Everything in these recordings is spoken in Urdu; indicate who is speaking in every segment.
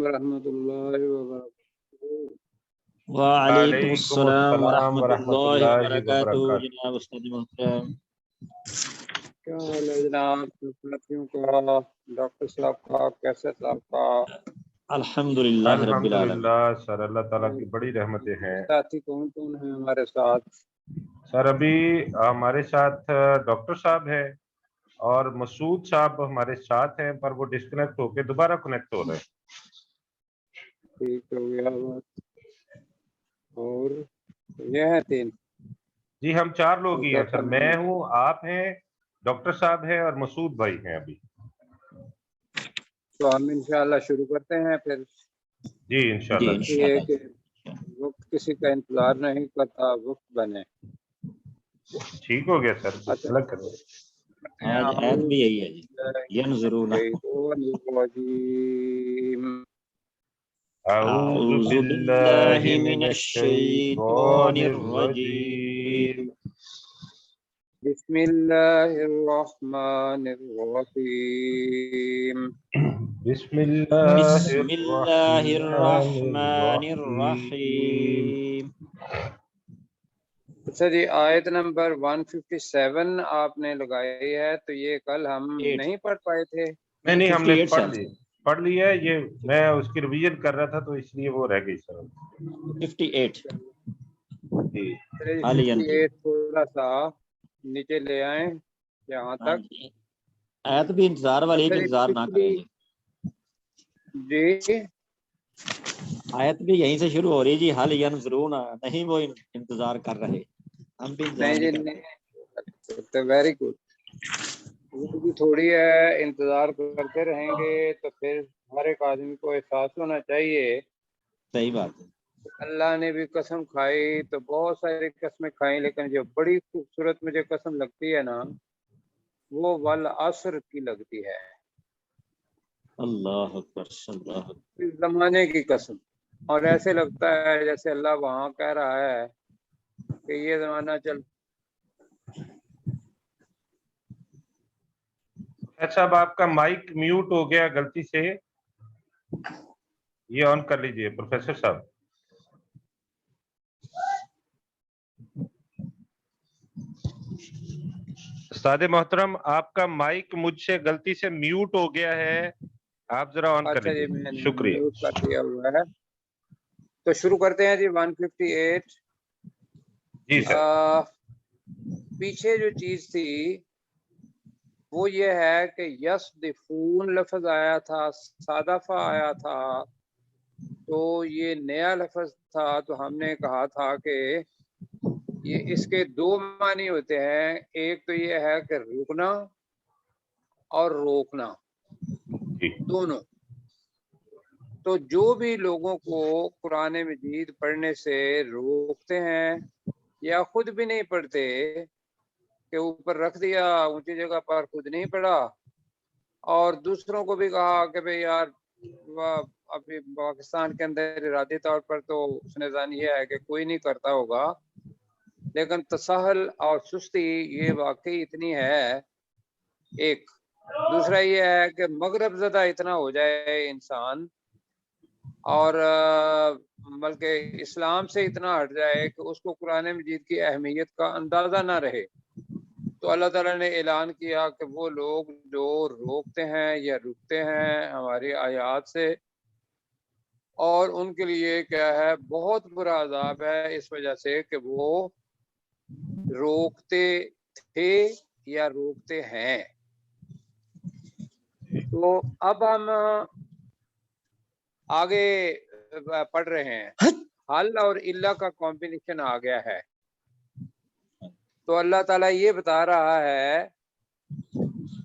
Speaker 1: ورحمۃ اللہ وبرکاتہ۔
Speaker 2: وعلیکم
Speaker 3: وعلیکم
Speaker 2: السلام
Speaker 3: السلام
Speaker 2: ورحمۃ
Speaker 3: ورحمۃ
Speaker 2: اللہ
Speaker 3: اللہ
Speaker 2: وبرکاتہ۔
Speaker 3: وبرکاتہ۔
Speaker 2: جناب استاد محترم،
Speaker 1: کیا حال ہے جناب؟ ساتھیوں کا، ڈاکٹر صاحب کا، کیسے صاحب کا؟
Speaker 2: الحمدللہ رب العالمین۔
Speaker 3: الحمدللہ سر، اللہ تعالیٰ کی بڑی رحمتیں ہیں۔
Speaker 1: ساتھی کون کون ہیں ہمارے ساتھ؟
Speaker 3: سر ابھی ہمارے ساتھ ڈاکٹر صاحب ہیں اور مسعود صاحب ہمارے ساتھ ہیں، پر وہ ڈسکنیکٹ ہو کے دوبارہ کنیکٹ ہو رہے ہیں۔
Speaker 1: ٹھیک ہو گیا بات۔ اور یہ ہیں 3؟
Speaker 3: جی ہم 4 لوگ ہی ہیں سر، میں ہوں، آپ ہیں، ڈاکٹر صاحب ہیں اور مسعود بھائی ہیں ابھی۔
Speaker 1: تو ہم انشاءاللہ شروع کرتے ہیں پھر۔
Speaker 3: جی انشاءاللہ۔
Speaker 1: یہ کہ وقت کسی کا انتظار نہیں کرتا، وقت بنے۔
Speaker 3: ٹھیک ہو گیا سر، الگ کر دیں۔
Speaker 2: آج آیت بھی یہی ہے جی، ینظرون۔
Speaker 3: اعوذ باللہ من الشیطان الرجیم۔
Speaker 1: بسم اللہ الرحمن الرحیم۔
Speaker 3: بسم اللہ
Speaker 2: الرحمن الرحیم۔
Speaker 1: اچھا جی، آیت نمبر 157 آپ نے لگائی ہے، تو یہ کل ہم نہیں پڑھ پائے تھے۔
Speaker 3: نہیں ہم نے پڑھ لی ہے، یہ میں اس کی ریویژن کر رہا تھا تو اس لیے وہ رہ گئی سر۔
Speaker 2: 58
Speaker 3: جی
Speaker 1: 58 تھوڑا سا نیچے لے آئیں یہاں تک۔
Speaker 2: آیت بھی انتظار والی ہے کہ انتظار نہ کریں
Speaker 1: جی۔
Speaker 2: آیت بھی یہیں سے شروع ہو رہی ہے جی، حل ینظرون، نہیں وہ انتظار کر رہے، ہم بھی انتظار نہیں کر رہے۔
Speaker 1: Very good. تھوڑی ہے، انتظار کرتے رہیں گے تو پھر ہر ایک آدمی کو احساس ہونا چاہیے۔
Speaker 2: صحیح بات ہے۔
Speaker 1: اللہ نے بھی قسم کھائی تو بہت ساری قسمیں کھائیں، لیکن جو بڑی خوبصورت مجھے قسم لگتی ہے نا، وہ والعصر کی لگتی ہے،
Speaker 2: اللہ اکبر، اللہ اکبر۔
Speaker 1: اس زمانے کی قسم۔ اور ایسے لگتا ہے جیسے اللہ وہاں کہہ رہا ہے کہ یہ زمانہ چل۔
Speaker 3: اچھا، اب آپ کا مائک میوٹ ہو گیا غلطی سے، یہ آن کر لیجئے پروفیسر صاحب۔ استاد محترم، آپ کا مائک مجھ سے غلطی سے میوٹ ہو گیا ہے، آپ ذرا آن کر لیجئے، شکریہ۔
Speaker 1: میوٹ کر دیا ہوا ہے، تو شروع کرتے ہیں جی 158۔
Speaker 3: جی سر۔
Speaker 1: پیچھے جو چیز تھی وہ یہ ہے کہ یصدفون لفظ آیا تھا، صادفہ آیا تھا، تو یہ نیا لفظ تھا، تو ہم نے کہا تھا کہ یہ اس کے 2 معنی ہوتے ہیں، ایک تو یہ ہے کہ رکنا اور روکنا، دونوں۔ تو جو بھی لوگوں کو قرآن مجید پڑھنے سے روکتے ہیں یا خود بھی نہیں پڑھتے، کہ اوپر رکھ دیا اونچی جگہ پر، خود نہیں پڑھا، اور دوسروں کو بھی کہا کہ بھئی یار ابھی پاکستان کے اندر ارادی طور پر تو اس نے ظن یہ ہے کہ کوئی نہیں کرتا ہوگا، لیکن تساہل اور سستی یہ واقعی اتنی ہے ایک۔ دوسرا یہ ہے کہ مغرب زدہ اتنا ہو جائے انسان، اور بلکہ اسلام سے اتنا ہٹ جائے کہ اس کو قرآن مجید کی اہمیت کا اندازہ نہ رہے، تو اللہ تعالیٰ نے اعلان کیا کہ وہ لوگ جو روکتے ہیں یا رکتے ہیں ہماری آیات سے، اور ان کے لیے کیا ہے، بہت برا عذاب ہے، اس وجہ سے کہ وہ روکتے تھے یا روکتے ہیں۔ تو اب ہم آگے پڑھ رہے ہیں، حل اور اللہ کا کمبینیشن آ گیا ہے۔ تو اللہ تعالیٰ یہ بتا رہا ہے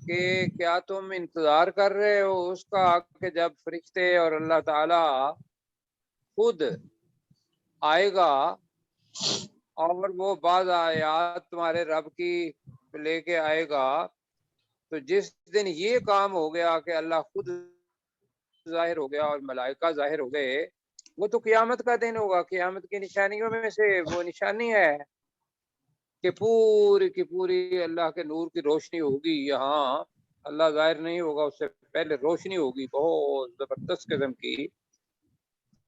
Speaker 1: کہ کیا تم انتظار کر رہے ہو اس کا کہ جب فرشتے اور اللہ تعالیٰ خود آئے گا اور وہ بعض آیات تمہارے رب کی لے کے آئے گا، تو جس دن یہ کام ہو گیا کہ اللہ خود ظاہر ہو گیا اور ملائکہ ظاہر ہو گئے، وہ تو قیامت کا دن ہوگا۔ قیامت کی نشانیوں میں سے وہ نشانی ہے کہ پوری کی پوری اللہ کے نور کی روشنی ہوگی، یہاں اللہ ظاہر نہیں ہوگا، اس سے پہلے روشنی ہوگی بہت زبردست قسم کی،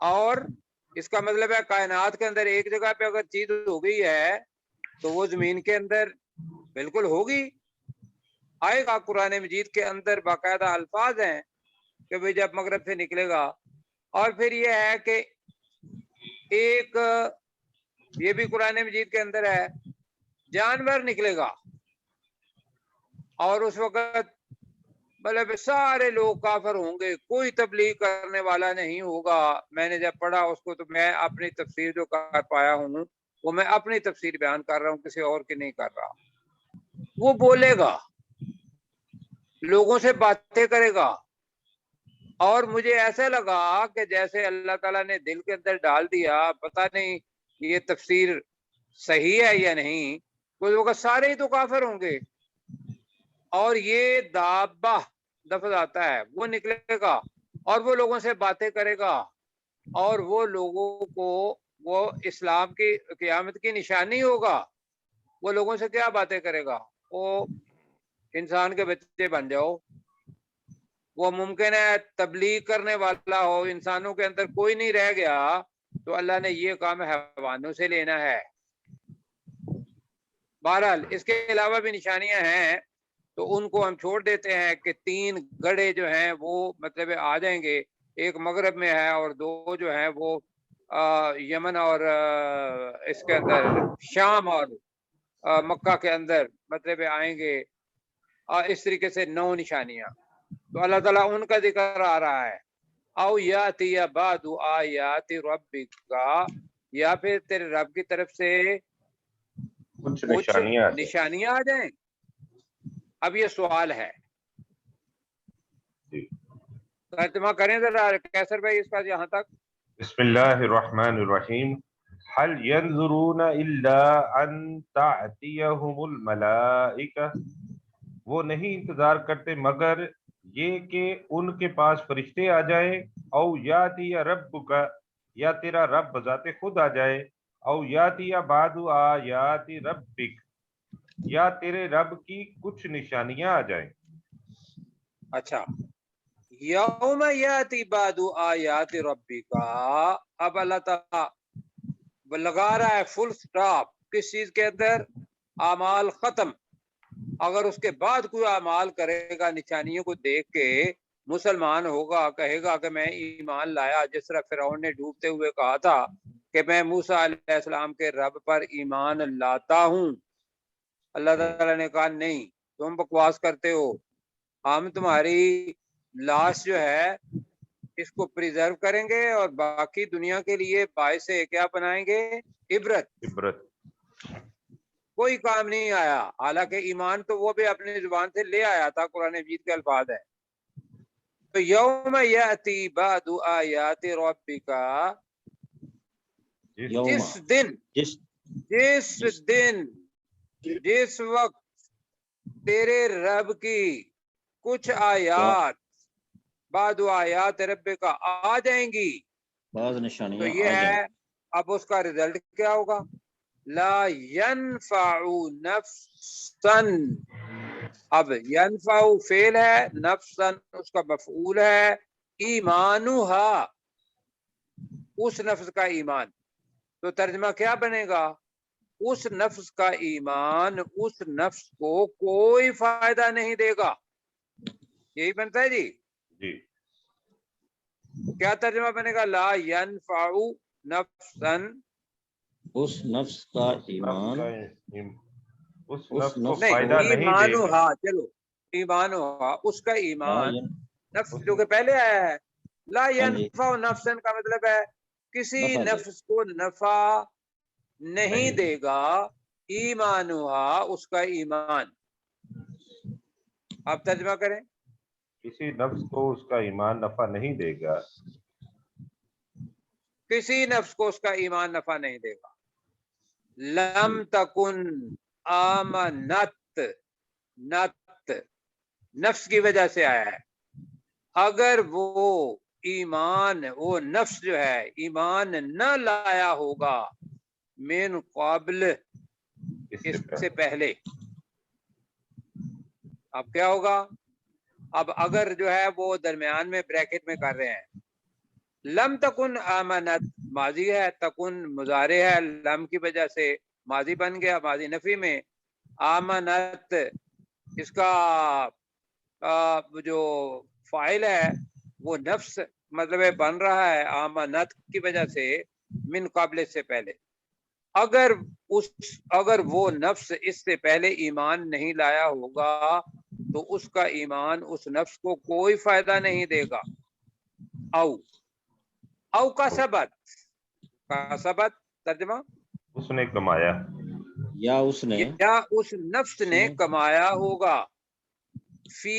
Speaker 1: اور اس کا مطلب ہے کائنات کے اندر ایک جگہ پہ اگر چیز ہو گئی ہے تو وہ زمین کے اندر بالکل ہوگی، آئے گا۔ قرآن مجید کے اندر باقاعدہ الفاظ ہیں کہ بھئی جب مغرب سے نکلے گا۔ اور پھر یہ ہے کہ ایک یہ بھی قرآن مجید کے اندر ہے، جانور نکلے گا اور اس وقت مطلب سارے لوگ کافر ہوں گے، کوئی تبلیغ کرنے والا نہیں ہوگا۔ میں نے جب پڑھا اس کو تو میں اپنی تفسیر جو کر پایا ہوں وہ میں اپنی تفسیر بیان کر رہا ہوں، کسی اور کی نہیں کر رہا۔ وہ بولے گا، لوگوں سے باتیں کرے گا، اور مجھے ایسا لگا کہ جیسے اللہ تعالیٰ نے دل کے اندر ڈال دیا، پتہ نہیں یہ تفسیر صحیح ہے یا نہیں، کوئی لوگ سارے ہی تو کافر ہوں گے۔ اور یہ دابہ لفظ آتا ہے، وہ نکلے گا اور وہ لوگوں سے باتیں کرے گا، اور وہ لوگوں کو وہ اسلام کی قیامت کی نشانی ہوگا۔ وہ لوگوں سے کیا باتیں کرے گا؟ وہ انسان کے بچے بن جاؤ۔ وہ ممکن ہے تبلیغ کرنے والا ہو، انسانوں کے اندر کوئی نہیں رہ گیا تو اللہ نے یہ کام حیوانوں سے لینا ہے۔ بہرحال اس کے علاوہ بھی نشانیاں ہیں تو ان کو ہم چھوڑ دیتے ہیں کہ 3 گڑھے جو ہیں وہ مطلب آ جائیں گے، ایک مغرب میں ہے اور 2 جو ہیں وہ یمن اور اس کے اندر شام اور مکہ کے اندر مطلب آئیں گے، اور اس طریقے سے 9 نشانیاں۔ تو اللہ تعالیٰ ان کا ذکر آ رہا ہے، او یاتی بعد آیات ربک، یا پھر تیرے رب کی طرف سے
Speaker 3: کچھ
Speaker 1: کچھ
Speaker 3: نشانیاں
Speaker 1: نشانیاں آ جائیں۔ اب یہ سوال ہے، ترجمہ کریں ذرا کیسر بھائی اس کا یہاں تک۔
Speaker 3: بسم اللہ الرحمن الرحیم هل ينظرون الا ان تأتيهم الملائکہ، وہ نہیں انتظار کرتے مگر یہ کہ ان کے پاس فرشتے آ جائیں، او یاتی ربک، یا تیرا رب بذات خود آ جائے، او یاتی بعد آیات ربک، یا تیرے رب کی کچھ نشانیاں آ جائیں۔
Speaker 1: اچھا، یوم یاتی بعد آیات ربک، اب اللہ تعالیٰ لگا رہا ہے فل سٹاپ کس چیز کے اندر؟ اعمال ختم۔ اگر اس کے بعد کوئی اعمال کرے گا نشانیوں کو دیکھ کے، مسلمان ہوگا، کہے گا کہ میں ایمان لایا، جس طرح فرعون نے ڈوبتے ہوئے کہا تھا کہ میں موسیٰ علیہ السلام کے رب پر ایمان لاتا ہوں، اللہ تعالیٰ نے کہا نہیں، تم بکواس کرتے ہو، ہم تمہاری لاش جو ہے اس کو پریزرو کریں گے اور باقی دنیا کے لیے باعث کیا بنائیں گے؟ عبرت۔ کوئی کام نہیں آیا، حالانکہ ایمان تو وہ بھی اپنی زبان سے لے آیا تھا، قرآن مجید کے الفاظ ہے۔ تو یوم یاتی بعد آیات ربک، جس وقت تیرے رب کی کچھ آیات بعد آیات ربک آ جائیں گی،
Speaker 2: بعض نشانیاں
Speaker 1: تو یہ ہے اب اس کا رزلٹ کیا ہوگا؟ لا ينفع نفسا، اب ینفع فعل ہے، نفسا اس کا مفعول ہے، ایمانها اس نفس کا ایمان، تو ترجمہ کیا بنے گا؟ اس نفس کا ایمان اس نفس کو کوئی فائدہ نہیں دے گا، یہی بنتا ہے جی۔ کیا ترجمہ بنے گا؟ لا ينفع نفسا،
Speaker 2: اس نفس کا ایمان
Speaker 3: اس نفس کو فائدہ نہیں دے گا۔
Speaker 1: چلو ایمانها اس کا ایمان، نفس جو کہ پہلے آیا ہے، لا ينفع نفسا کا مطلب ہے کسی نفس کو نفع نہیں دے گا، ایمانها اس کا ایمان۔ آپ ترجمہ کریں،
Speaker 3: کسی نفس کو اس کا ایمان نفع نہیں دے گا،
Speaker 1: کسی نفس کو اس کا ایمان نفع نہیں دے گا۔ لم تکن آمنت، نت نفس کی وجہ سے آیا ہے، اگر وہ ایمان، وہ نفس جو ہے ایمان نہ لایا ہوگا من قابل اس سے پہلے، اب کیا ہوگا؟ اب اگر جو ہے وہ درمیان میں بریکٹ میں کر رہے ہیں، لم تکن آمنت ماضی ہے، تکن مضارع ہے، لم کی وجہ سے ماضی بن گیا، ماضی نفی میں. آمنت اس کا جو فاعل ہے وہ نفس مطلب بن رہا ہے آمنت کی وجہ سے من قبل سے پہلے. اگر وہ نفس اس سے پہلے ایمان نہیں لایا ہوگا تو اس کا ایمان اس نفس کو کوئی فائدہ نہیں دے گا. او کا سبت ترجمہ
Speaker 3: اس نے کمایا،
Speaker 2: یا اس نے
Speaker 1: یا اس نفس نے کمایا ہوگا. فی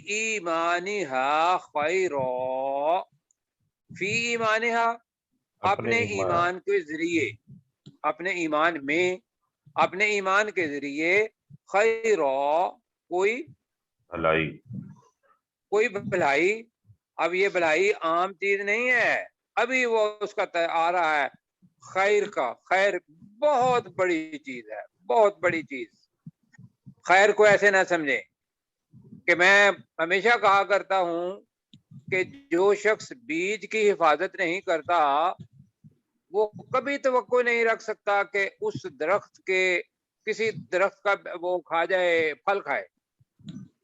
Speaker 1: ایمانہا خیرا، فی ایمانہا اپنے ایمان کے ذریعے، اپنے ایمان میں، اپنے ایمان کے ذریعے خیرا کوئی بھلائی. اب یہ بھلائی عام چیز نہیں ہے، ابھی وہ اس کا آ رہا ہے خیر کا. خیر بہت بڑی چیز ہے، بہت بڑی چیز. خیر کو ایسے نہ سمجھے کہ میں ہمیشہ کہا کرتا ہوں کہ جو شخص بیج کی حفاظت نہیں کرتا وہ کبھی توقع نہیں رکھ سکتا کہ اس درخت کے کسی درخت کا وہ کھا جائے، پھل کھائے.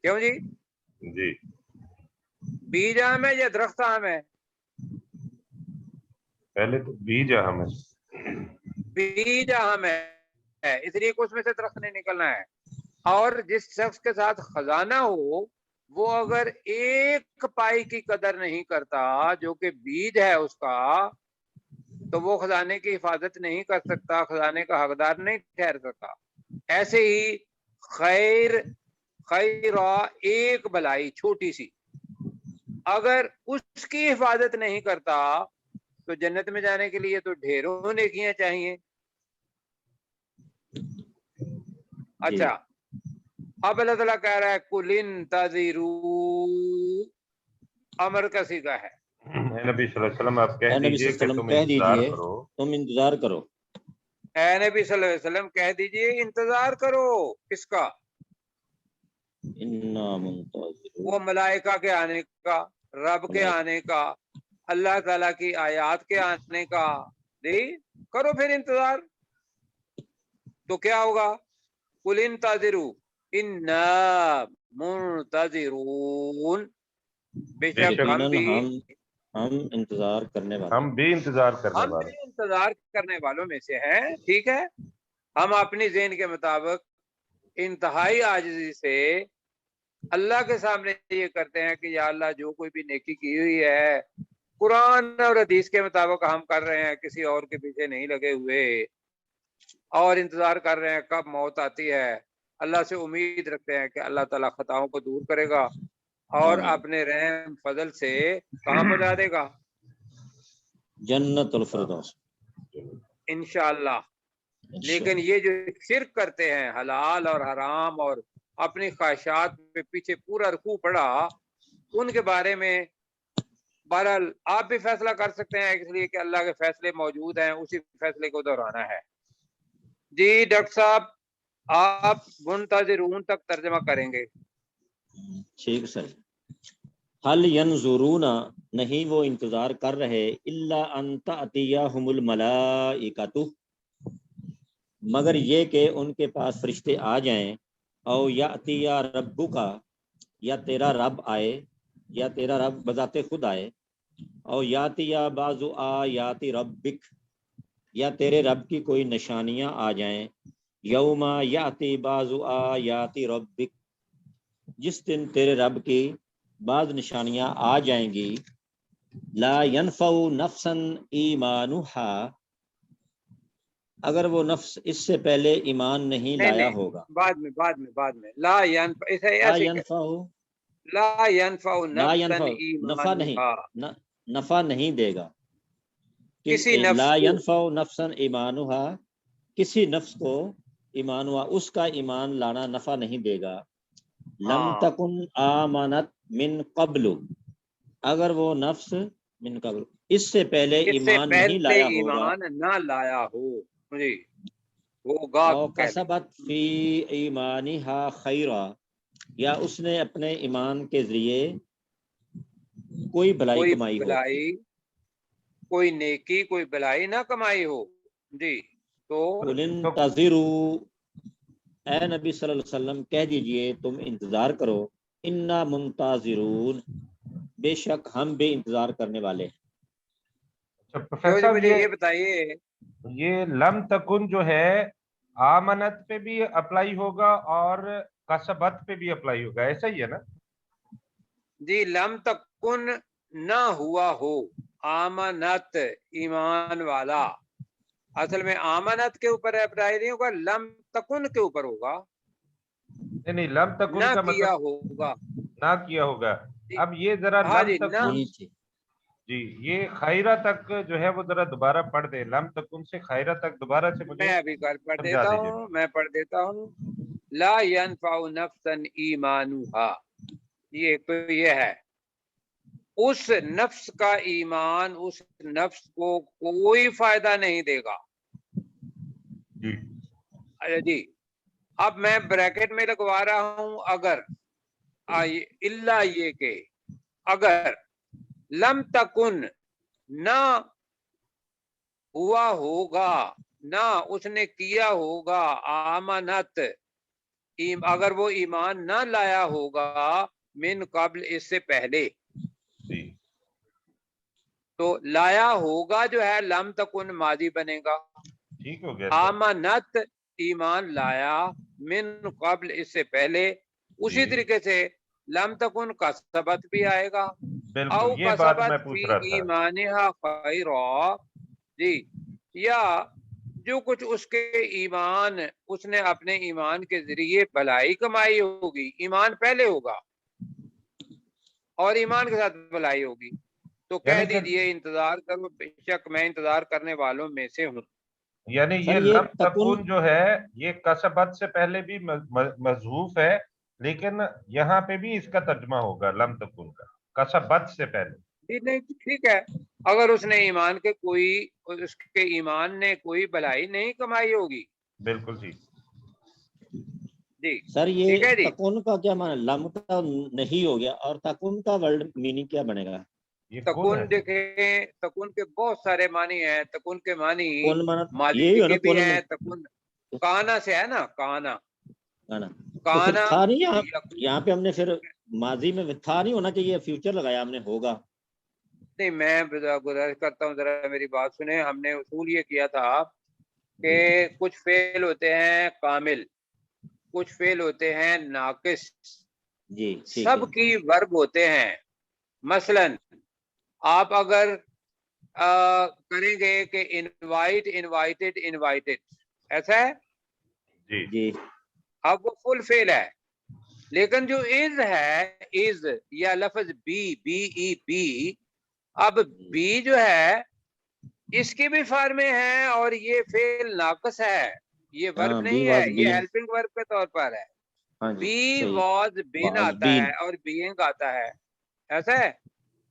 Speaker 1: کیوں جی؟
Speaker 3: جی
Speaker 1: بیج عام ہے یا درخت عام ہے؟
Speaker 3: پہلے تو بیج اہم ہے،
Speaker 1: بیج اہم ہے، اس لیے کہ اس میں سے درخت نہیں نکلنا ہے. اور جس شخص کے ساتھ خزانہ ہو وہ اگر ایک پائی کی قدر نہیں کرتا جو کہ بیج ہے اس کا، تو وہ خزانے کی حفاظت نہیں کر سکتا، خزانے کا حقدار نہیں ٹھہر سکتا. ایسے ہی خیرا ایک بھلائی چھوٹی سی اگر اس کی حفاظت نہیں کرتا تو جنت میں جانے کے لیے تو ڈھیروں نیکیاں چاہیے. اچھا اب اللہ تعالیٰ کہہ رہا ہے کل انتظروا، امر کا صیغہ ہے.
Speaker 3: اے نبی صلی اللہ علیہ وسلم آپ
Speaker 2: اے
Speaker 3: کہہ
Speaker 2: نبی صلی
Speaker 3: دیجئے
Speaker 2: اللہ علیہ
Speaker 3: کہ
Speaker 2: وسلم
Speaker 3: تم
Speaker 2: کہہ
Speaker 3: انتظار
Speaker 2: دیجئے
Speaker 3: کرو.
Speaker 2: تم انتظار کرو.
Speaker 1: اے نبی صلی اللہ علیہ وسلم کہہ دیجئے انتظار کرو. کس کا؟
Speaker 2: انا منتظرون،
Speaker 1: وہ ملائکہ کے آنے کا، رب کے آنے کا، اللہ تعالیٰ کی آیات کے آنے کا. جی کرو پھر انتظار. تو کیا ہوگا؟ قل انتظروا انا منتظرون، بے شک ہم
Speaker 2: یقیناً
Speaker 1: بھی
Speaker 2: ہم انتظار کرنے والے
Speaker 3: ہم بھی انتظار کرنے
Speaker 1: ہم
Speaker 3: والے.
Speaker 1: بھی انتظار کرنے والوں میں سے ہیں. ٹھیک ہے، ہم اپنی ذہن کے مطابق انتہائی عاجزی سے اللہ کے سامنے یہ کرتے ہیں کہ یا اللہ جو کوئی بھی نیکی کی ہوئی ہے قرآن اور حدیث کے مطابق ہم کر رہے ہیں، کسی اور کے پیچھے نہیں لگے ہوئے، اور انتظار کر رہے ہیں کب موت آتی ہے. اللہ سے امید رکھتے ہیں کہ اللہ تعالیٰ خطاؤں کو دور کرے گا اور
Speaker 2: آمین.
Speaker 1: اپنے رحم فضل سے کہاں پہنچا دے گا؟
Speaker 2: جنت الفردوس
Speaker 1: انشاءاللہ. لیکن یہ جو شرک کرتے ہیں حلال اور حرام اور اپنی خواہشات پہ پیچھے پورا رکوع پڑا، ان کے بارے میں بہرحال آپ بھی فیصلہ کر سکتے ہیں، اس لیے کہ اللہ کے فیصلے موجود ہیں، اسی فیصلے کو دہرانا ہے. جی ڈاکٹر صاحب آپ منتظرون تک ترجمہ کریں گے.
Speaker 2: ٹھیک سر. حل ینظرون، نہیں وہ انتظار کر رہے، الا ان تأتیہم الملائکۃ، مگر یہ کہ ان کے پاس فرشتے آ جائیں، او یأتی ربک، یا تیرا رب آئے، یا تیرا رب بذات خود آئے، او یاتی بعض آیات ربک، یا تیرے رب کی کوئی نشانیاں آ جائیں، یوم یاتی بعض آیات ربک، جس دن تیرے رب کی بعض نشانیاں آ جائیں گی. لا ينفع نفسا ایمانہا، اگر وہ نفس اس سے پہلے ایمان نہیں لایا ہوگا.
Speaker 1: بعد میں لا ينفع، اسے
Speaker 2: لا
Speaker 1: ایسے
Speaker 2: ينفع،
Speaker 1: لا ينفع
Speaker 2: لا
Speaker 1: نفسا
Speaker 2: ينفع، نفع نہیں،
Speaker 1: ایمانہا،
Speaker 2: نفع نہیں دے گا.
Speaker 1: کسی نفس
Speaker 2: لا
Speaker 1: کو
Speaker 2: ينفع نفسا ایمانہا، کسی نفس کو ایمان ہوا، اس کا ایمان لانا نفع نہیں دے گا. لم تکن آمنت من قبل، اگر وہ نفس من قبل اس سے پہلے
Speaker 1: اس سے
Speaker 2: ایمان نہیں
Speaker 1: پہلے
Speaker 2: لایا ہوگا،
Speaker 1: ایمان نہ لایا ہو. جی وہ گاہ
Speaker 2: او
Speaker 1: کہہ دیں.
Speaker 2: کسبت فی ایمانہا خیرا، یا اس نے اپنے ایمان کے ذریعے کوئی بھلائی
Speaker 1: کوئی
Speaker 2: کمائی ہوگی.
Speaker 1: بھلائی کوئی نیکی کوئی بلائی نہ کمائی ہو. جی تو
Speaker 2: قل انتظروا، اے نبی صلی اللہ علیہ وسلم کہہ دیجئے تم انتظار کرو، انا منتظرون، بے شک ہم بھی انتظار کرنے والے ہیں.
Speaker 3: اچھا
Speaker 1: جو
Speaker 3: پروفیسر صاحب،
Speaker 1: مجھے یہ بتائیے،
Speaker 3: یہ لم تکن جو ہے آمنت پہ بھی اپلائی ہوگا اور کسبت پہ بھی اپلائی ہوگا، ایسا ہی ہے نا؟
Speaker 1: جی لم تکن نہ ہوا ہو، آمنت ایمان والا، اصل میں آمنت کے اوپر اپلائی نہیں ہوگا، لم تکن کے اوپر ہوگا،
Speaker 3: نہیں لم تکن
Speaker 1: نہ
Speaker 3: کا
Speaker 1: کیا
Speaker 3: مطلب
Speaker 1: ہوگا.
Speaker 3: نہ کیا ہوگا. اب یہ ذرا
Speaker 1: ہاں
Speaker 3: لم
Speaker 1: جی نہ،
Speaker 3: تکن،
Speaker 2: جی
Speaker 3: جی یہ خیرہ تک جو ہے وہ ذرا دوبارہ پڑھ دیں، لم تکن سے خیرہ تک دوبارہ سے مجھے
Speaker 1: میں ابھی پڑھ
Speaker 3: سمجھا
Speaker 1: دیتا
Speaker 3: دیجیے.
Speaker 1: ہوں، میں پڑھ دیتا ہوں. لا ينفع نفسا ایمانها، یہ تو یہ ہے اس نفس کا ایمان اس نفس کو کوئی فائدہ نہیں دے گا.
Speaker 3: جی
Speaker 1: اچھا جی، اب میں بریکٹ میں لگوا رہا ہوں اگر، اللہ یہ کہ اگر لم تکن نہ ہوا ہوگا، نہ اس نے کیا ہوگا، آمنت اگر وہ ایمان نہ لایا ہوگا، من قبل اس سے پہلے،
Speaker 3: جی
Speaker 1: تو لایا ہوگا جو ہے لم تکن ماضی بنے گا.
Speaker 3: ٹھیک ہو گیا سر.
Speaker 1: آمنت ایمان لایا، من قبل اس سے پہلے، اسی
Speaker 3: جی
Speaker 1: طریقے سے لم تکن کا سبت بھی آئے گا، او
Speaker 3: بالکل یہ
Speaker 1: کا
Speaker 3: بات میں
Speaker 1: سبت
Speaker 3: پوچھ
Speaker 1: فی
Speaker 3: رہا تھا.
Speaker 1: ایمانہا خیرا. جی، یا جو کچھ اس کے ایمان، اس نے اپنے ایمان کے ذریعے بھلائی کمائی ہوگی، ایمان پہلے ہوگا اور ایمان کے ساتھ بھلائی ہوگی، تو کہہ
Speaker 3: یعنی کہ
Speaker 1: دیجئے انتظار کرو، بے شک میں انتظار کرنے والوں میں سے ہوں.
Speaker 3: یعنی
Speaker 2: سر
Speaker 3: یہ
Speaker 2: یہ
Speaker 3: لم
Speaker 2: تکن،
Speaker 3: تکن جو ہے یہ کسبت سے پہلے بھی محذوف ہے، لیکن یہاں پہ بھی اس کا ترجمہ ہوگا لم تکن کا کسبت سے پہلے.
Speaker 1: نہیں ٹھیک ہے، اگر اس نے ایمان کے کوئی، اس کے ایمان نے کوئی بھلائی نہیں کمائی ہوگی.
Speaker 3: بالکل ٹھیک.
Speaker 1: جی
Speaker 2: سر
Speaker 1: ٹھیک
Speaker 2: یہ
Speaker 1: ہے جی.
Speaker 2: تکن کا کیا معنی، لم کا نہیں ہو گیا، اور تکن کا ورڈ میننگ کیا بنے گا؟
Speaker 3: یہ کون ہے
Speaker 1: تکن دیکھیں، تکن کے بہت سارے معنی ہیں. تکن کے معنی
Speaker 2: کون مانا یہی
Speaker 1: ماضی
Speaker 2: ہے نا
Speaker 1: کے بھی
Speaker 2: کون میں
Speaker 1: ہیں. تکن کانا سے ہے نا، کانا،
Speaker 2: نا، تو پھر
Speaker 1: کانا
Speaker 2: تھا نہیں
Speaker 1: یکون.
Speaker 2: یہاں پہ ہم نے پھر ماضی میں تھا نہیں ہونا چاہیے، فیوچر لگایا ہم نے ہوگا.
Speaker 1: نہیں میں گزارش کرتا ہوں ذرا میری بات سنیں. ہم نے اصول یہ کیا تھا کہ کچھ فعل ہوتے ہیں کامل، کچھ فعل ہوتے ہیں ناقص،
Speaker 2: جی ٹھیک ہے.
Speaker 1: سب کی ورب ہوتے ہیں. مثلا آپ اگر کریں گے کہ انوائٹ، انوائٹڈ، انوائٹڈ، ایسا ہے،
Speaker 3: جی
Speaker 2: جی
Speaker 1: اب وہ فل فعل ہے. لیکن جو از ہے، از یا لفظ بی، بی ای بی، اب بی جو ہے اس کی بھی فارمیں ہیں اور یہ فعل ناقص ہے، یہ ورب
Speaker 2: ہاں، بی
Speaker 1: نہیں ہے،
Speaker 2: واز
Speaker 1: یہ
Speaker 2: بین.
Speaker 1: ہیلپنگ ورب کے طور پر ہے.
Speaker 2: ہاں جی
Speaker 1: بی
Speaker 2: صحیح.
Speaker 1: واز بین
Speaker 2: واز
Speaker 1: آتا
Speaker 2: بین.
Speaker 1: ہے اور بینگ آتا ہے، ایسا ہے.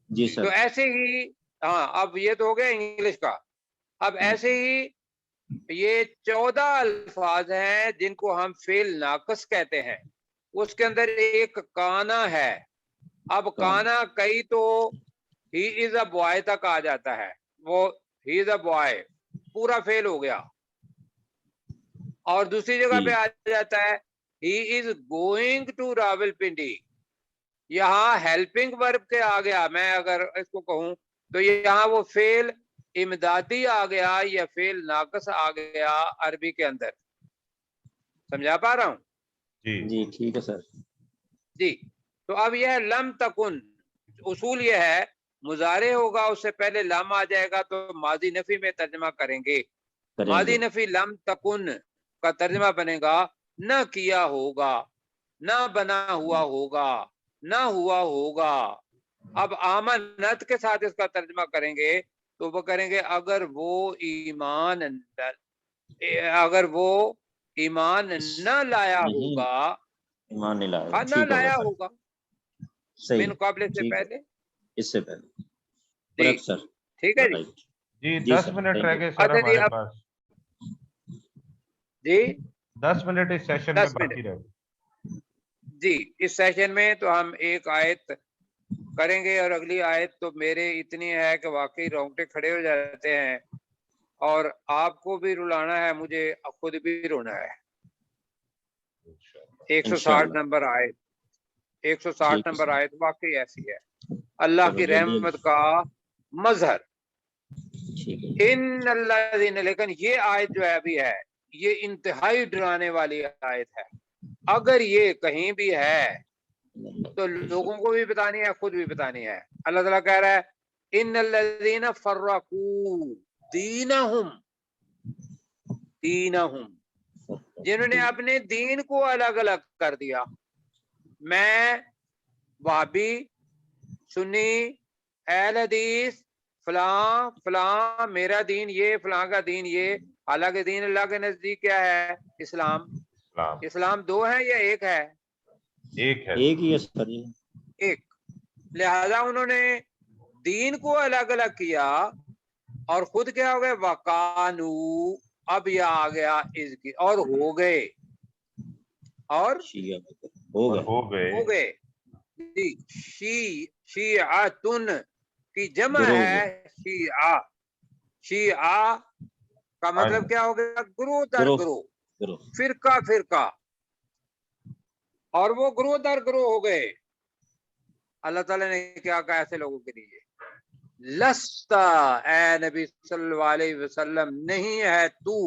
Speaker 2: جی
Speaker 1: تو
Speaker 2: سر.
Speaker 1: ایسے ہی، ہاں اب یہ تو ہو گیا انگلش کا. اب ایسے ہی یہ 14 الفاظ ہیں جن کو ہم فعل ناقص کہتے ہیں. اس کے اندر ایک کانا ہے. اب کانا کئی تو ہی از اے بوائے تک آ جاتا ہے، وہ ہی از اے بوائے پورا فیل ہو گیا. اور دوسری جگہ
Speaker 2: جی
Speaker 1: پہ آ جاتا ہے ہی is going to Rawalpindi. یہاں ہیلپنگ ورب کے آ گیا، میں اگر اس کو کہوں تو یہاں وہ فیل امدادی آ گیا یا فیل ناقص آ گیا عربی کے اندر. سمجھا پا رہا ہوں؟
Speaker 3: جی
Speaker 2: جی ٹھیک ہے سر.
Speaker 1: جی. تو اب یہ ہے لم تکن، اصول یہ ہے مضارع ہوگا اس سے پہلے لم آ جائے گا تو ماضی نفی میں ترجمہ کریں گے.
Speaker 2: کریں
Speaker 1: ماضی
Speaker 2: گے.
Speaker 1: نفی لم تکن کا ترجمہ بنے گا نہ کیا ہوگا، نہ بنا ہوا ہوگا، نہ ہوا ہوگا. اب آمنت کے ساتھ اس کا ترجمہ کریں گے تو وہ کریں گے اگر وہ ایمان نہ لایا
Speaker 2: نہیں،
Speaker 1: ہوگا،
Speaker 2: ایمان نہیں لایا،
Speaker 1: ہاں نہ
Speaker 2: ٹھیک ہو گیا
Speaker 1: لایا
Speaker 2: سر.
Speaker 1: ہوگا
Speaker 2: صحیح.
Speaker 1: من قبل سے
Speaker 2: ٹھیک ہے،
Speaker 1: پہلے.
Speaker 2: اس سے پہلے.
Speaker 1: جی
Speaker 2: کریکٹ سر.
Speaker 1: ٹھیک ہے جی.
Speaker 2: رائٹ.
Speaker 3: جی
Speaker 2: جی
Speaker 3: 10
Speaker 2: سر
Speaker 3: منٹ
Speaker 2: تھینک
Speaker 3: رہ
Speaker 2: یو.
Speaker 3: گئے سر
Speaker 1: اچھا جی،
Speaker 3: ہمارے
Speaker 1: اب
Speaker 3: پاس.
Speaker 1: جی
Speaker 3: 10 منٹ اس سیشن میں
Speaker 1: 10 منٹ
Speaker 3: باقی رہ گئے.
Speaker 1: جی. اس سیشن میں تو ہم ایک آیت کریں گے اور اگلی آیت تو میرے اتنی ہے کہ واقعی رونگٹے کھڑے ہو جاتے ہیں، اور آپ کو بھی رلانا ہے، مجھے خود بھی رونا ہے۔ 160
Speaker 2: انشاءاللہ
Speaker 1: نمبر آیت، 160
Speaker 2: ٹھیک ہے
Speaker 1: نمبر
Speaker 2: سر،
Speaker 1: آیت واقعی ایسی ہے، اللہ
Speaker 2: چلو
Speaker 1: کی
Speaker 2: جلدی
Speaker 1: رحمت کا مظہر۔
Speaker 2: ٹھیک ہے
Speaker 1: ان الذین، لیکن یہ آیت جو ہے ابھی ہے، یہ انتہائی ڈرانے والی آیت ہے۔ اگر یہ کہیں بھی ہے تو لوگوں کو بھی بتانی ہے، خود بھی بتانی ہے۔ اللہ تعالیٰ کہہ رہا ہے ان الذین فرقوا دینہم، جنہوں نے اپنے دین کو الگ الگ کر دیا۔ میں وہابی، سنی، اہل حدیث، فلاں فلاں، میرا دین یہ، فلاں کا دین یہ، حالانکہ دین اللہ کے نزدیک کیا ہے؟ اسلام۔ اسلام دو ہے یا ایک ہے؟
Speaker 3: ایک ہے،
Speaker 2: ایک ہی ہے سر جی۔
Speaker 1: ایک۔ لہذا انہوں نے دین کو الگ الگ کیا اور خود کیا ہو گئے؟ وَقَانُو، اب یہ آ گیا اس کی، اور ہو گئے، اور
Speaker 2: شیعہ
Speaker 3: اور
Speaker 2: ہو گئے
Speaker 3: ہو گئے
Speaker 1: جی، شیعتن کی جمع
Speaker 2: گروہ
Speaker 1: ہے شیعہ۔ شیعہ کا مطلب کیا ہو گیا؟ گروہ در
Speaker 2: گروہ
Speaker 1: گروہ،
Speaker 2: گروہ
Speaker 1: فرقہ فرقہ، اور وہ گروہ در گروہ ہو گئے۔ اللہ تعالیٰ نے کیا کہا ایسے لوگوں کے لیے؟ لستا، اے نبی صلی اللہ علیہ وسلم، نہیں ہے تو،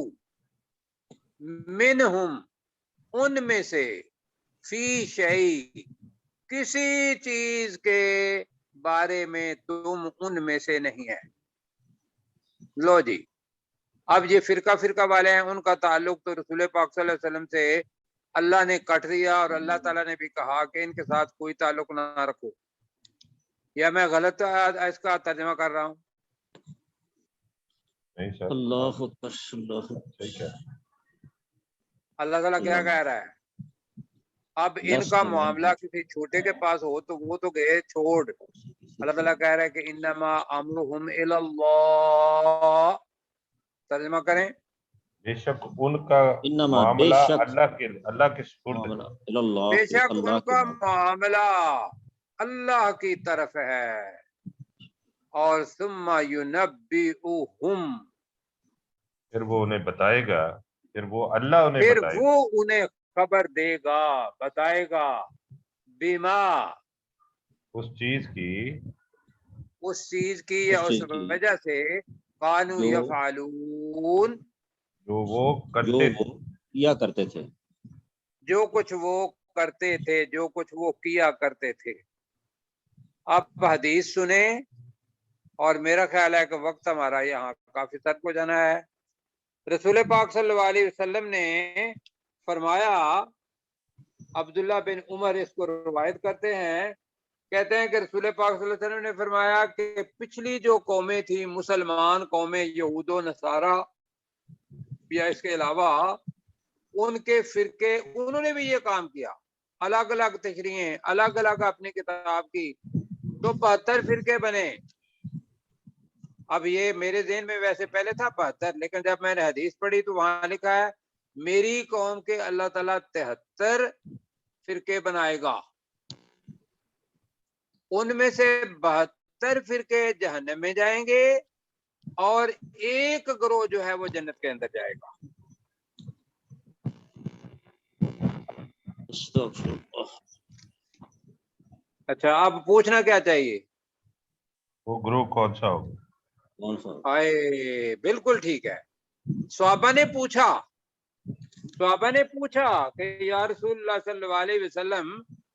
Speaker 1: منہم، ان میں سے، فی شیء، کسی چیز کے بارے میں تم ان میں سے نہیں ہے۔ لو جی، اب یہ فرقہ فرقہ والے ہیں، ان کا تعلق تو رسول پاک صلی اللہ علیہ وسلم سے اللہ نے کٹ دیا، اور اللہ تعالیٰ نے بھی کہا کہ ان کے ساتھ کوئی تعلق نہ رکھو۔ یا میں غلط اس کا ترجمہ کر رہا ہوں؟
Speaker 3: نہیں سر،
Speaker 2: اللہ اکبر اللہ
Speaker 3: ٹھیک ہے۔
Speaker 1: اللہ تعالیٰ کیا کہہ رہا ہے؟ اب ان کا معاملہ کسی چھوٹے کے پاس ہو تو وہ تو گئے چھوڑ۔ اللہ تعالیٰ کہہ رہا ہے کہ انما امرہم الی اللہ، ترجمہ کریں،
Speaker 3: بے شک ان کا
Speaker 2: انما بے
Speaker 3: معاملہ
Speaker 2: شک
Speaker 3: اللہ کے سپرد
Speaker 2: معاملہ
Speaker 3: ہے۔
Speaker 2: اللہ
Speaker 1: بے شک
Speaker 2: اللہ
Speaker 1: ان
Speaker 2: کے
Speaker 1: کا
Speaker 2: معاملہ
Speaker 1: معاملہ اللہ کی طرف ہے، اور ثم ینبئہم،
Speaker 3: پھر وہ انہیں بتائے گا، پھر وہ اللہ انہیں
Speaker 1: پھر
Speaker 3: بتائے
Speaker 1: وہ
Speaker 3: گا
Speaker 1: انہیں خبر دے گا، بتائے گا، بما،
Speaker 3: اس چیز کی
Speaker 1: اس چیز کی یا
Speaker 2: اس
Speaker 1: اس
Speaker 2: چیز کی
Speaker 1: وجہ سے، قانو
Speaker 2: جو
Speaker 1: یفعلون،
Speaker 3: جو وہ
Speaker 2: جو
Speaker 3: کرتے
Speaker 2: وہ
Speaker 3: تھے۔
Speaker 2: کیا کرتے تھے۔
Speaker 1: جو کچھ وہ کرتے تھے، جو کچھ وہ کیا کرتے تھے۔ اب حدیث سنیں، اور میرا خیال ہے کہ وقت ہمارا یہاں کافی تر ہو جانا ہے۔ رسول پاک صلی اللہ علیہ وسلم نے فرمایا، عبداللہ بن عمر اس کو روایت کرتے ہیں، کہتے ہیں کہ رسول پاک صلی اللہ علیہ وسلم نے فرمایا کہ پچھلی جو قومیں تھیں، مسلمان قومیں، یہود و نصارہ یا اس کے علاوہ، ان کے فرقے، انہوں نے بھی یہ کام کیا، الگ الگ تشریحیں، الگ الگ اپنی کتاب کی، تو 72 فرقے بنے۔ اب یہ میرے ذہن میں ویسے پہلے تھا 72، لیکن جب میں نے حدیث پڑھی تو وہاں لکھا ہے میری قوم کے اللہ تعالیٰ 73 فرقے بنائے گا، ان میں سے 72 فرقے جہنم میں جائیں گے، اور ایک گروہ جو ہے وہ جنت کے اندر جائے گا۔
Speaker 2: استغفر اللہ۔
Speaker 1: اچھا، اب پوچھنا کیا چاہیے؟
Speaker 3: وہ گروہ کون سا ہوگا؟
Speaker 2: کون سا؟
Speaker 1: آئے بالکل ٹھیک ہے۔ صحابہ نے پوچھا کہ یا رسول اللہ صلی اللہ علیہ وسلم،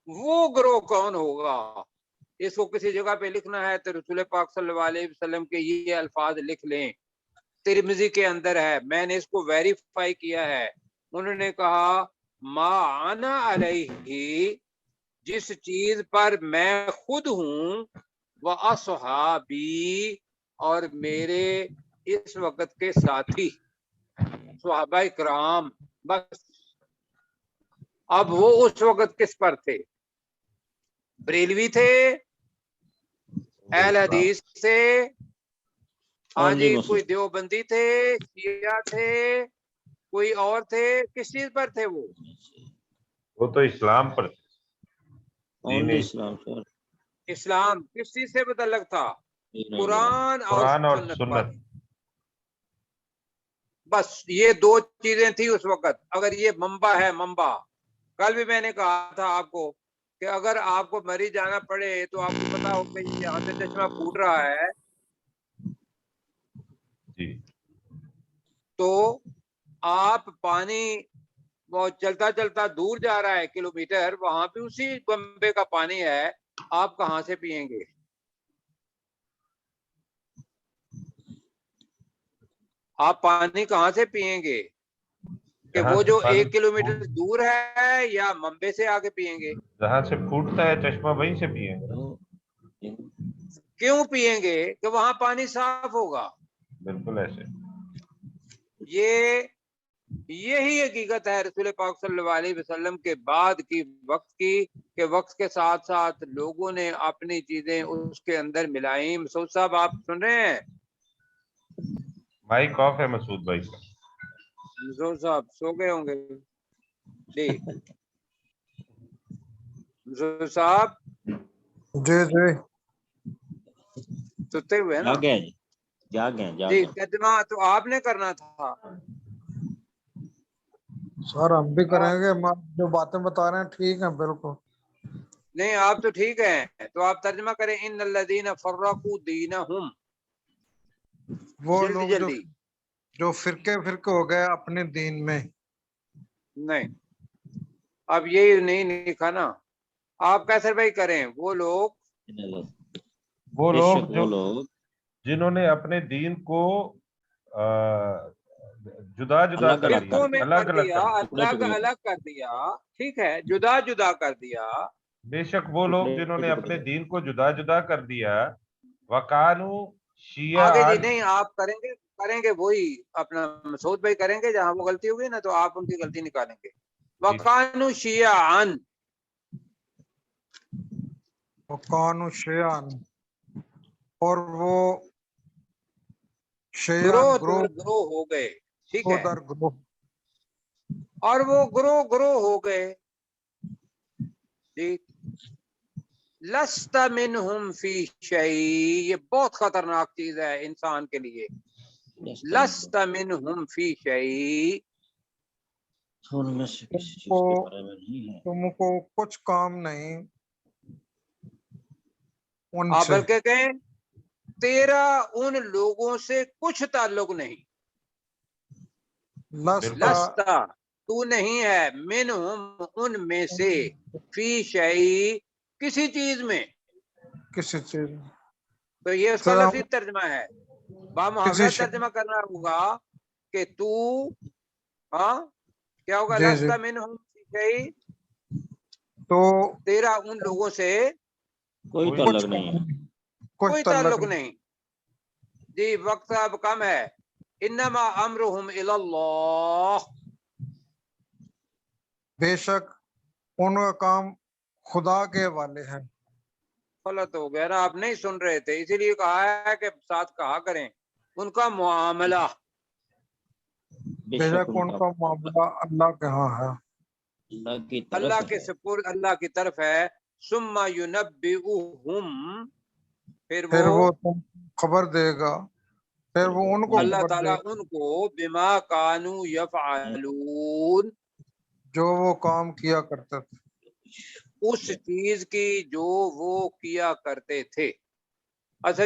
Speaker 1: وہ گروہ کون ہوگا؟ اس کو کسی جگہ پہ لکھنا ہے تو رسول پاک صلی اللہ علیہ وسلم کے یہ الفاظ لکھ لیں، ترمذی کے اندر ہے، میں نے اس کو ویریفائی کیا ہے۔ انہوں نے کہا ما انا علیہ، جس چیز پر میں خود ہوں، وَأَصْحَابِي، اور میرے اس وقت کے ساتھی صحابہ کرام، بس۔ اب وہ اس وقت کس پر تھے؟ بریلوی تھے، اہل حدیث تھے، ہاں جی، کوئی دیوبندی تھے، شیعہ تھے، کوئی اور تھے، کس چیز پر تھے وہ
Speaker 3: تو اسلام پر تھے، دین
Speaker 2: اونلی اسلام سر۔
Speaker 1: اسلام کس چیز سے متعلق تھا؟ قرآن
Speaker 3: قرآن اور
Speaker 1: سنت
Speaker 3: سنت.
Speaker 1: پر. بس یہ دو چیزیں تھی اس وقت. اگر یہ منبع ہے، منبع، کل بھی میں نے کہا تھا آپ کو کہ اگر آپ کو مری جانا پڑے تو آپ کو پتا ہو کہ یہاں سے چشمہ پھوٹ رہا ہے
Speaker 3: جی
Speaker 1: تو آپ پانی وہ چلتا چلتا دور جا رہا ہے کلومیٹر، وہاں پہ اسی بمبے کا پانی ہے، آپ کہاں سے پئیں گے؟ آپ پانی کہاں سے پئیں گے؟ کہ
Speaker 3: جہاں
Speaker 1: وہ
Speaker 3: سے
Speaker 1: جو
Speaker 3: پانی
Speaker 1: 1 کلومیٹر دور ہے یا منبے سے آگے پئیں گے؟
Speaker 3: جہاں سے پھوٹتا ہے چشمہ وہیں سے پیئیں گے.
Speaker 1: کیوں پئیں گے؟ کہ وہاں پانی صاف ہوگا.
Speaker 3: بالکل ایسے.
Speaker 1: یہی حقیقت ہے رسول پاک صلی اللہ علیہ وسلم کے بعد کی وقت کی، کہ وقت کے ساتھ ساتھ لوگوں نے اپنی چیزیں اس کے اندر ملائیں. مسعود صاحب آپ سن رہے ہیں؟
Speaker 3: مائک آف ہے مسعود بھائی کا.
Speaker 1: مسعود صاحب سو گئے ہوں گے جی. مسعود صاحب
Speaker 4: جی جی
Speaker 1: سوتے ہوئے نا؟
Speaker 2: جاگ گئے
Speaker 1: جی ترجمہ تو آپ نے کرنا تھا.
Speaker 4: سر ہم بھی کریں گے، جو باتیں بتا رہے ہیں ٹھیک ہیں بالکل.
Speaker 1: نہیں آپ تو ٹھیک ہیں، تو آپ ترجمہ کریں ان الذین فرقوا دینہم.
Speaker 4: وہ
Speaker 1: جلدی
Speaker 4: لوگ
Speaker 1: جلدی.
Speaker 4: جو فرقے ہو گئے اپنے دین میں.
Speaker 1: نہیں اب یہی نہیں لکھا نا. آپ کیسر بھائی کریں وہ لوگ
Speaker 3: وہ لوگ جو
Speaker 2: لوگ
Speaker 3: جنہوں نے اپنے دین کو جدا جدا
Speaker 2: الگ
Speaker 3: کر
Speaker 2: الگ
Speaker 3: دیا،
Speaker 1: فرقوں میں
Speaker 3: الگ
Speaker 1: کر
Speaker 3: الگ
Speaker 1: دیا،
Speaker 3: کر دیا.
Speaker 2: ٹکڑے
Speaker 1: الگ
Speaker 2: ٹکڑے
Speaker 1: الگ کر دیا، ٹھیک ہے، جدا جدا کر دیا.
Speaker 3: بے شک وہ لوگ جنہوں نے اپنے دین کو جدا جدا کر دیا، وَقَانُوا
Speaker 1: آگے
Speaker 3: شِيَعًا.
Speaker 1: جی نہیں آپ کریں گے وہی اپنا مسعود بھائی کریں گے، جہاں وہ غلطی ہوگی نا تو آپ ان کی غلطی نکالیں گے. وَقَانُوا شِيَعًا،
Speaker 4: وَقَانُوا شِيَعًا، اور وہ
Speaker 1: گروہ در
Speaker 4: گروہ
Speaker 1: گروہ ہو گئے. ٹھیک ہے،
Speaker 4: در گروہ.
Speaker 1: اور وہ گروہ ہو گئے. ٹھیک. لست منہم فی شیء، یہ بہت خطرناک چیز ہے انسان کے لیے. لست منہم فی شیء،
Speaker 2: ان میں سے کسی چیز
Speaker 4: کو
Speaker 2: کے بارے میں نہیں ہے.
Speaker 4: تم کو کچھ کام نہیں ان
Speaker 1: آپ
Speaker 4: سے.
Speaker 1: بلکہ کہیں تیرا ان لوگوں سے کچھ تعلق نہیں.
Speaker 4: لستا
Speaker 1: لستا تو نہیں ہے، منہم ان میں سے، فی شیء کسی چیز میں.
Speaker 4: کسی چیز
Speaker 1: تو یہ اس کا
Speaker 4: تیرا
Speaker 1: لفظی ترجمہ ہے.
Speaker 4: کسی
Speaker 1: بامحاورہ
Speaker 4: شے.
Speaker 1: ترجمہ کرنا ہوگا کہ تو، ہاں کیا ہوگا؟
Speaker 4: جی جی
Speaker 1: لست منہم فی شیء،
Speaker 4: تو
Speaker 1: تیرا ان لوگوں سے
Speaker 2: کوئی
Speaker 4: کچھ
Speaker 2: تعلق نہیں ہے.
Speaker 4: کام نہیں، کچھ
Speaker 1: کوئی تعلق نہیں. جی وقت اب کم ہے. انما امرہم الی اللہ،
Speaker 4: بے شک ان کا کام خدا کے حوالے ہیں.
Speaker 1: غلط ہو گیا نا، آپ نہیں سن رہے تھے، اسی لیے کہا ہے کہ ساتھ کہا کریں. ان کا معاملہ،
Speaker 4: بے شک ان کا معاملہ اللہ کے ہاں ہے،
Speaker 2: اللہ کی طرف
Speaker 1: اللہ
Speaker 2: ہے.
Speaker 1: کے سپرد، اللہ کی طرف ہے. ثم ینبئہم،
Speaker 4: پھر وہ تم خبر دے گا، پھر وہ ان کو
Speaker 1: اللہ
Speaker 4: خبر دے
Speaker 1: تعالیٰ
Speaker 4: گا
Speaker 1: ان کو بما کانوا یفعلون،
Speaker 4: جو وہ کام کیا کرتے تھے.
Speaker 1: اس چیز کی جو وہ کیا کرتے تھے. اچھا